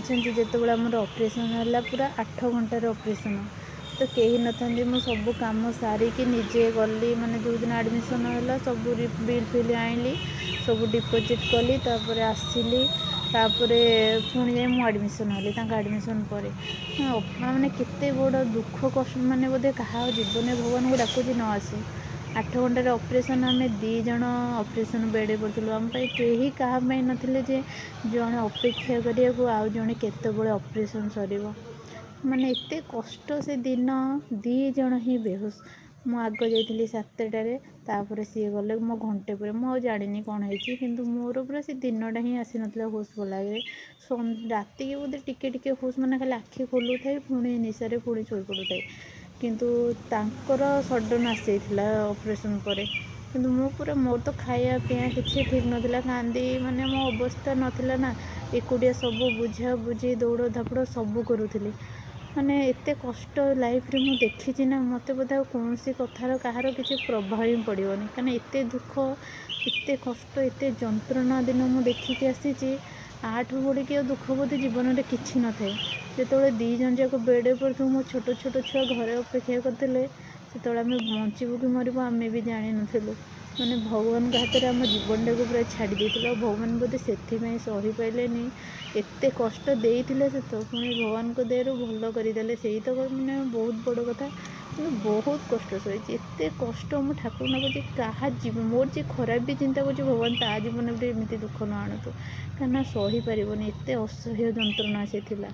ଯେତେବେଳେ ଆମର ଅପରେସନ୍ ହେଲା ପୁରା 8 ଘଣ୍ଟାର ଅପରେସନ୍ ତ କେହି ନଥାନ୍ତି। ମୁଁ ସବୁ କାମ ସାରିକି ନିଜେ ଗଲି, ମାନେ ଯେଉଁଦିନ ଆଡ଼ମିସନ୍ ହେଲା ସବୁ ବିଲ୍ ଫିଲ୍ ଆଣିଲି, ସବୁ ଡିପୋଜିଟ୍ କଲି, ତାପରେ ଆସିଲି, ତାପରେ ପୁଣି ଯାଇ ମୁଁ ଆଡ଼ମିସନ୍ ହେଲି। ତାଙ୍କ ଆଡ଼ମିସନ୍ ପରେ ମାନେ କେତେ ବଡ଼ ଦୁଃଖ କଷ୍ଟ, ମାନେ ବୋଧେ କାହା ଜୀବନରେ ଭଗବାନଙ୍କୁ ଡାକୁଛି ନ ଆସୁ। 8 ଘଣ୍ଟାରେ ଅପରେସନ୍, ଆମେ 2 ଜଣ ଅପରେସନ୍ ବେଡ଼୍ରେ ପଡ଼ିଥିଲୁ। ଆମ ପାଇଁ କେହି କାହା ପାଇଁ ନଥିଲେ ଯେ ଜଣେ ଅପେକ୍ଷା କରିବାକୁ ଆଉ ଜଣେ କେତେବେଳେ ଅପରେସନ୍ ସରିବ। ମାନେ ଏତେ କଷ୍ଟ ସେ ଦିନ, 2 ଜଣ ହିଁ ବେହୋସ୍। ମୁଁ ଆଗ ଯାଇଥିଲି 7ଟାରେ, ତାପରେ ସିଏ ଗଲେ ମୋ ଘଣ୍ଟେ ପରେ। ମୁଁ ଆଉ ଜାଣିନି କ'ଣ ହେଇଛି, କିନ୍ତୁ ମୋର ପୁରା ସେ ଦିନଟା ହିଁ ଆସିନଥିଲା ହୋସ୍ ଭଲାରେ। ରାତିକି ବୋଧେ ଟିକେ ଟିକେ ହୋସ୍, ମାନେ ଖାଲି ଆଖି ଖୋଲୁଥାଏ ପୁଣି ନିଶାରେ ପୁଣି ଶୋଇପଡ଼ୁଥାଏ। କିନ୍ତୁ ତାଙ୍କର ସଡନ୍ ଆସିଯାଇଥିଲା ଅପରେସନ୍ ପରେ। କିନ୍ତୁ ମୁଁ ପୁରା, ମୋର ତ ଖାଇବା ପିଇବା କିଛି ଠିକ୍ ନଥିଲା, କାନ୍ଦି, ମାନେ ମୋ ଅବସ୍ଥା ନଥିଲା ନା, ଏକୁଟିଆ ସବୁ ବୁଝାବୁଝି ଦୌଡ଼ ଧାପଡ଼ ସବୁ କରୁଥିଲି। ମାନେ ଏତେ କଷ୍ଟ ଲାଇଫ୍ରେ ମୁଁ ଦେଖିଛି ନା, ମୋତେ ବୋଧେ ଆଉ କୌଣସି କଥାର କାହାର କିଛି ପ୍ରଭାବ ହିଁ ପଡ଼ିବନି, କାରଣ ଏତେ ଦୁଃଖ, ଏତେ କଷ୍ଟ, ଏତେ ଯନ୍ତ୍ରଣା ଦିନ ମୁଁ ଦେଖିକି ଆସିଛି। ଆଠୁ ବଢ଼ିକି ଆଉ ଦୁଃଖ ବୋଧେ ଜୀବନରେ କିଛି ନଥାଏ। ଯେତେବେଳେ 2 ଜଣ ଯାକ ବେଡ଼୍ରେ ପଡ଼ିଥିବୁ, ମୋ ଛୋଟ ଛୋଟ ଛୁଆ ଘରେ ଅପେକ୍ଷା କରିଥିଲେ, ସେତେବେଳେ ଆମେ ବଞ୍ଚିବୁ କି ମରିବୁ ଆମେ ବି ଜାଣିନଥିଲୁ। ମାନେ ଭଗବାନଙ୍କ ହାତରେ ଆମ ଜୀବନଟାକୁ ପୁରା ଛାଡ଼ି ଦେଇଥିଲୁ। ଆଉ ଭଗବାନ ବୋଧେ ସେଥିପାଇଁ ସହିପାରିଲେନି, ଏତେ କଷ୍ଟ ଦେଇଥିଲେ ସେ ତ, ପୁଣି ଭଗବାନଙ୍କ ଦୟାରୁ ଭଲ କରିଦେଲେ। ସେଇ ତ ମାନେ ବହୁତ ବଡ଼ କଥା। କିନ୍ତୁ ବହୁତ କଷ୍ଟ ସହିଛି, ଏତେ କଷ୍ଟ ମୁଁ ଠାକୁରଙ୍କୁ ଡାକୁଛି କାହା ଜୀବନ, ମୋର ଯିଏ ଖରାପ ବି ଚିନ୍ତା କରୁଛି, ଭଗବାନ ତା ଜୀବନରେ ବି ଏମିତି ଦୁଃଖ ନ ଆଣନ୍ତୁ, କାହିଁକିନା ସହିପାରିବନି, ଏତେ ଅସହ୍ୟ ଯନ୍ତ୍ରଣା ସେ ଥିଲା।